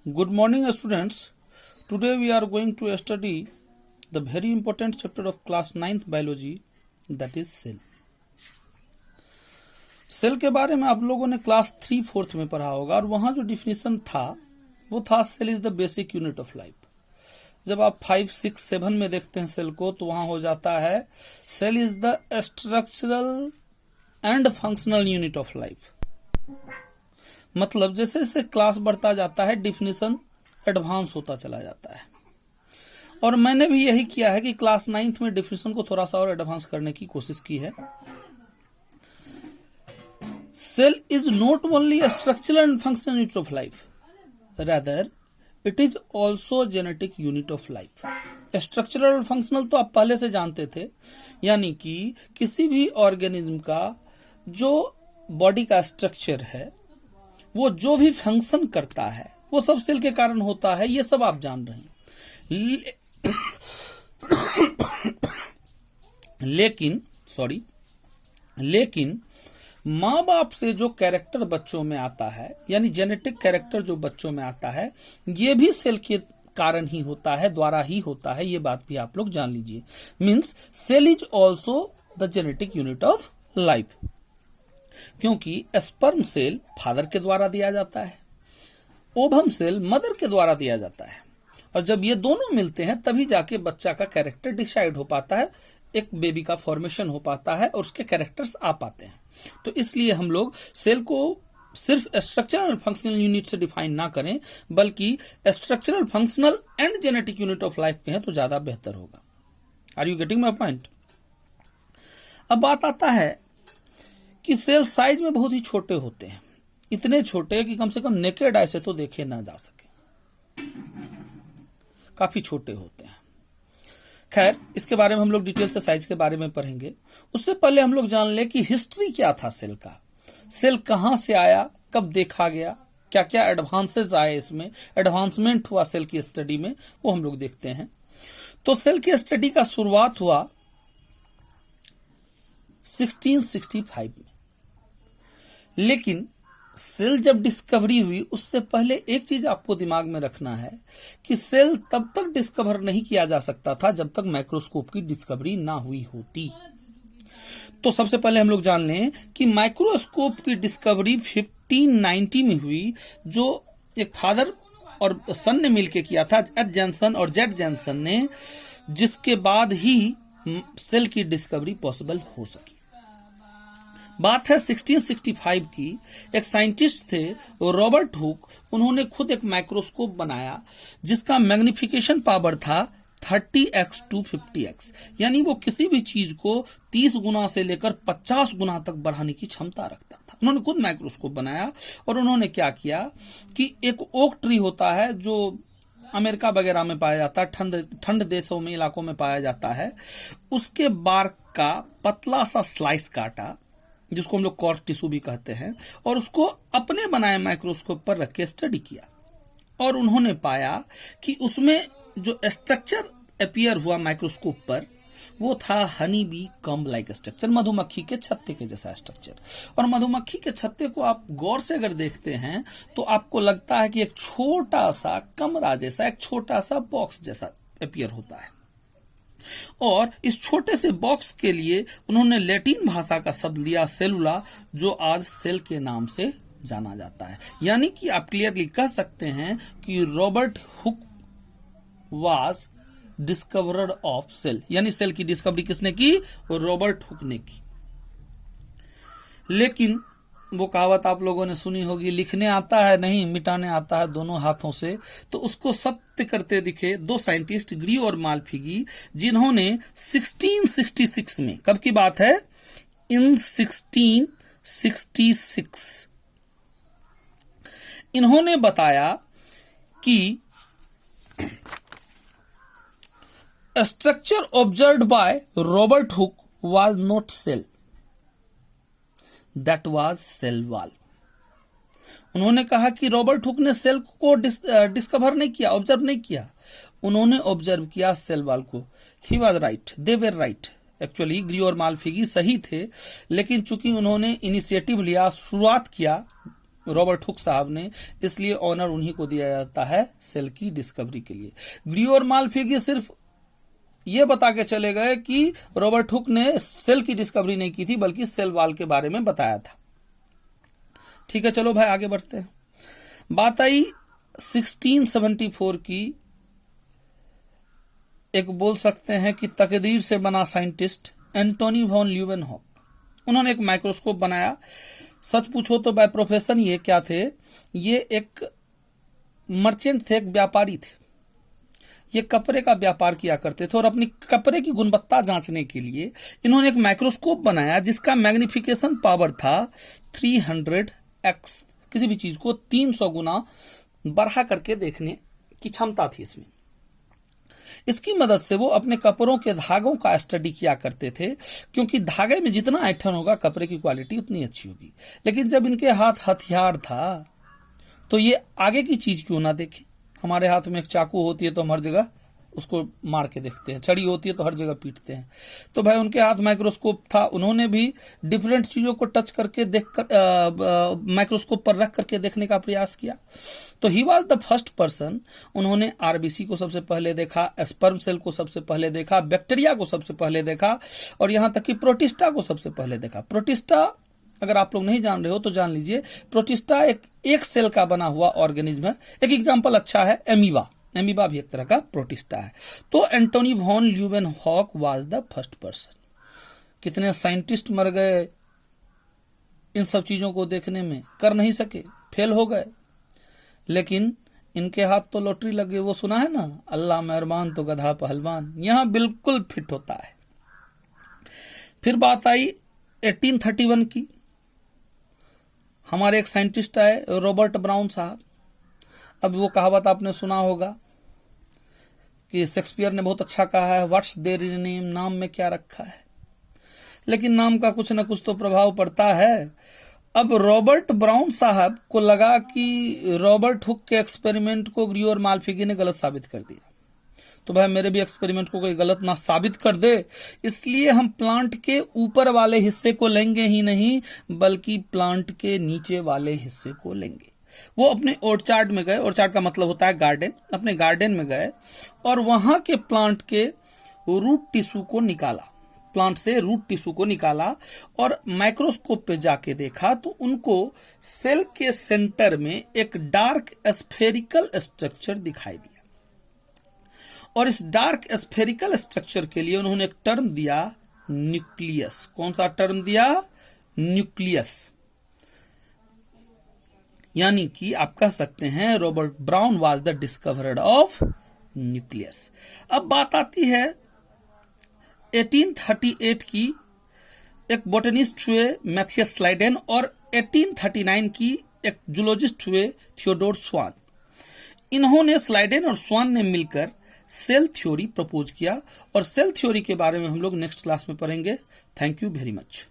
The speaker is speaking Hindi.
Good morning, students. Today we are going to study the very important chapter of class 9th biology, that is cell. Cell के बारे में आप लोगों ने क्लास 3/4 में पढ़ा होगा और वहां जो डिफिनेशन था वो था cell is the basic unit of life. जब आप 5, 6, 7 में देखते हैं सेल को तो वहां हो जाता है cell is the structural and functional unit of life. मतलब जैसे जैसे क्लास बढ़ता जाता है डिफिनेशन एडवांस होता चला जाता है और मैंने भी यही किया है कि क्लास 9th में डिफिनेशन को थोड़ा सा और एडवांस करने की कोशिश की है. Cell is not only a structural and functional unit of life, rather it is also genetic unit of life. Structural और फंक्शनल तो आप पहले से जानते थे, यानी कि किसी भी ऑर्गेनिज्म का जो बॉडी का स्ट्रक्चर है वो जो भी फंक्शन करता है वो सब सेल के कारण होता है, ये सब आप जान रहे हैं. लेकिन माँ बाप से जो कैरेक्टर बच्चों में आता है, यानी जेनेटिक कैरेक्टर जो बच्चों में आता है, ये भी सेल के कारण ही होता है, द्वारा ही होता है. ये बात भी आप लोग जान लीजिए. Means cell is also the genetic unit of life, क्योंकि स्पर्म सेल फादर के द्वारा दिया जाता है, ओवम सेल मदर के द्वारा दिया जाता है, और जब ये दोनों मिलते हैं तभी जाके बच्चा का कैरेक्टर डिसाइड हो पाता है, एक बेबी का फॉर्मेशन हो पाता है और उसके कैरेक्टर्स आ पाते हैं. तो इसलिए हम लोग सेल को सिर्फ स्ट्रक्चरल और फंक्शनल यूनिट से डिफाइन ना करें, बल्कि structural, functional and genetic unit of life कहें तो ज्यादा बेहतर होगा. Are you getting my point? अब बात आता है कि सेल साइज में बहुत ही छोटे होते हैं, इतने छोटे कि कम से कम नेकेड आई से तो देखे ना जा सके, काफी छोटे होते हैं. खैर, इसके बारे में हम लोग डिटेल से साइज के बारे में पढ़ेंगे. उससे पहले हम लोग जान ले कि हिस्ट्री क्या था सेल का, सेल कहां से आया, कब देखा गया, क्या क्या एडवांसेस आए, इसमें एडवांसमेंट हुआ सेल की स्टडी में, वो हम लोग देखते हैं. तो सेल की स्टडी का शुरुआत हुआ 1665 में. लेकिन सेल जब डिस्कवरी हुई उससे पहले एक चीज आपको दिमाग में रखना है कि सेल तब तक डिस्कवर नहीं किया जा सकता था जब तक माइक्रोस्कोप की डिस्कवरी ना हुई होती. तो सबसे पहले हम लोग जान लें कि माइक्रोस्कोप की डिस्कवरी 1590 में हुई, जो एक फादर और सन ने मिलकर किया था, एच जैनसन और जेड जैनसन ने, जिसके बाद ही सेल की डिस्कवरी पॉसिबल हो सकी. बात है 1665 की. एक साइंटिस्ट थे रॉबर्ट हुक, उन्होंने खुद एक माइक्रोस्कोप बनाया जिसका मैग्निफिकेशन पावर था 30x to 50x, यानी वो किसी भी चीज को 30 गुना से लेकर 50 गुना तक बढ़ाने की क्षमता रखता था. उन्होंने खुद माइक्रोस्कोप बनाया और उन्होंने क्या किया कि एक ओक ट्री होता है जो अमेरिका वगैरह में पाया जाता है, ठंड देशों में, इलाकों में पाया जाता है, उसके बार्क का पतला सा स्लाइस काटा, जिसको हम लोग कॉर्क टिश्यू भी कहते हैं, और उसको अपने बनाए माइक्रोस्कोप पर रख के स्टडी किया और उन्होंने पाया कि उसमें जो स्ट्रक्चर अपीयर हुआ माइक्रोस्कोप पर वो था honey bee comb like structure, मधुमक्खी के छत्ते के जैसा स्ट्रक्चर. और मधुमक्खी के छत्ते को आप गौर से अगर देखते हैं तो आपको लगता है कि एक छोटा सा कमरा जैसा, एक छोटा सा बॉक्स जैसा अपीयर होता है. और इस छोटे से बॉक्स के लिए उन्होंने लैटिन भाषा का शब्द लिया सेलुला, जो आज सेल के नाम से जाना जाता है. यानी कि आप क्लियरली कह सकते हैं कि Robert Hooke was discoverer of cell, यानी सेल की डिस्कवरी किसने की? रॉबर्ट हुक ने की. लेकिन वो कहावत आप लोगों ने सुनी होगी, लिखने आता है नहीं मिटाने आता है दोनों हाथों से. तो उसको सत्य करते दिखे दो साइंटिस्ट, ग्री और मालफिगी, जिन्होंने 1666 में, कब की बात है? इन 1666 इन्होंने बताया कि structure observed by Robert Hooke was not cell, that was cell wall. उन्होंने कहा कि रॉबर्ट हुक ने सेल को डिस्कवर नहीं किया, ऑब्जर्व नहीं किया, उन्होंने ऑब्जर्व किया सेल वॉल को. He was right, they were right. Actually Grew और मालफिगी सही थे, लेकिन चूंकि उन्होंने इनिशिएटिव लिया, शुरुआत किया रॉबर्ट हुक साहब ने, इसलिए ऑनर उन्हीं को दिया जाता है सेल की डिस्कवरी के लिए। ग्रियो और मालफिगी सिर्फ ये बता के चले गए कि रॉबर्ट हुक ने सेल की डिस्कवरी नहीं की थी, बल्कि सेल वॉल के बारे में बताया था। ठीक है, चलो भाई आगे बढ़ते हैं। बात आई 1674 की, एक बोल सकते हैं कि तकदीर से बना साइंटिस्ट एंटोनी वॉन ल्यूवेनहॉक। उन्होंने एक माइक्रोस्कोप बनाया। सच पूछो तो बाय प्रोफेशन ये क्या थे, ये एक मर्चेंट थे, एक व्यापारी थे। ये कपड़े का व्यापार किया करते थे और अपनी कपड़े की गुणवत्ता जांचने के लिए इन्होंने एक माइक्रोस्कोप बनाया जिसका मैग्निफिकेशन पावर था 300x। किसी भी चीज को 300 गुना बढ़ा करके देखने की क्षमता थी इसमें। इसकी मदद से वो अपने कपड़ों के धागों का स्टडी किया करते थे, क्योंकि धागे में जितना ऐंठन होगा कपड़े की क्वालिटी उतनी अच्छी होगी। लेकिन जब इनके हाथ हथियार था तो ये आगे की चीज क्यों ना देखें। हमारे हाथ में एक चाकू होती है तो हम हर जगह उसको मार के देखते हैं, छड़ी होती है तो हर जगह पीटते हैं। तो भाई उनके हाथ माइक्रोस्कोप था, उन्होंने भी डिफरेंट चीजों को टच करके माइक्रोस्कोप पर रख करके देखने का प्रयास किया। तो he was the first person. उन्होंने आरबीसी को सबसे पहले देखा, स्पर्म सेल को सबसे पहले देखा, बैक्टीरिया को सबसे पहले देखा, और यहां तक कि प्रोटिस्टा को सबसे पहले देखा। प्रोटिस्टा अगर आप लोग नहीं जान रहे हो तो जान लीजिए, प्रोटिस्टा एक सेल का बना हुआ ऑर्गेनिज्म है। एक एग्जांपल अच्छा है एमीबा, एमीबा भी एक तरह का प्रोटिस्टा है। तो Antony von Leeuwenhoek was the first person. कितने साइंटिस्ट मर गए इन सब चीजों को देखने में, कर नहीं सके, फेल हो गए, लेकिन इनके हाथ तो लॉटरी लग गई। वो सुना है ना, अल्लाह मेहरबान तो गधा पहलवान, यहां बिल्कुल फिट होता है। फिर बात आई 1831 की। हमारे एक साइंटिस्ट आए रॉबर्ट ब्राउन साहब। अब वो कहावत आपने सुना होगा कि शेक्सपियर ने बहुत अच्छा कहा है, व्हाट्स देयर इन नेम, नाम में क्या रखा है। लेकिन नाम का कुछ न कुछ तो प्रभाव पड़ता है। अब रॉबर्ट ब्राउन साहब को लगा कि रॉबर्ट हुक के एक्सपेरिमेंट को ग्रियो और मालफिगी ने गलत साबित कर दिया, तो भाई मेरे भी एक्सपेरिमेंट को कोई गलत ना साबित कर दे, इसलिए हम प्लांट के ऊपर वाले हिस्से को लेंगे ही नहीं, बल्कि प्लांट के नीचे वाले हिस्से को लेंगे। वो अपने ऑर्चार्ड में गए, ऑर्चार्ड का मतलब होता है गार्डन, अपने गार्डन में गए और वहां के प्लांट के रूट टिश्यू को निकाला, प्लांट से रूट टिश्यू को निकाला और माइक्रोस्कोप पे जाके देखा तो उनको सेल के सेंटर में एक डार्क स्फेरिकल स्ट्रक्चर दिखाई दिया। और इस डार्क स्फेरिकल स्ट्रक्चर के लिए उन्होंने एक टर्म दिया, न्यूक्लियस। कौन सा टर्म दिया? न्यूक्लियस। यानी कि आप कह सकते हैं Robert brown was the discoverer of nucleus. अब बात आती है 1838 की। एक बोटनिस्ट हुए मैथियस स्लाइडेन और 1839 की एक जूलॉजिस्ट हुए थियोडोर स्वान। इन्होंने स्लाइडेन और स्वान ने मिलकर सेल थ्योरी प्रपोज किया और सेल थ्योरी के बारे में हम लोग नेक्स्ट क्लास में पढ़ेंगे। Thank you very much.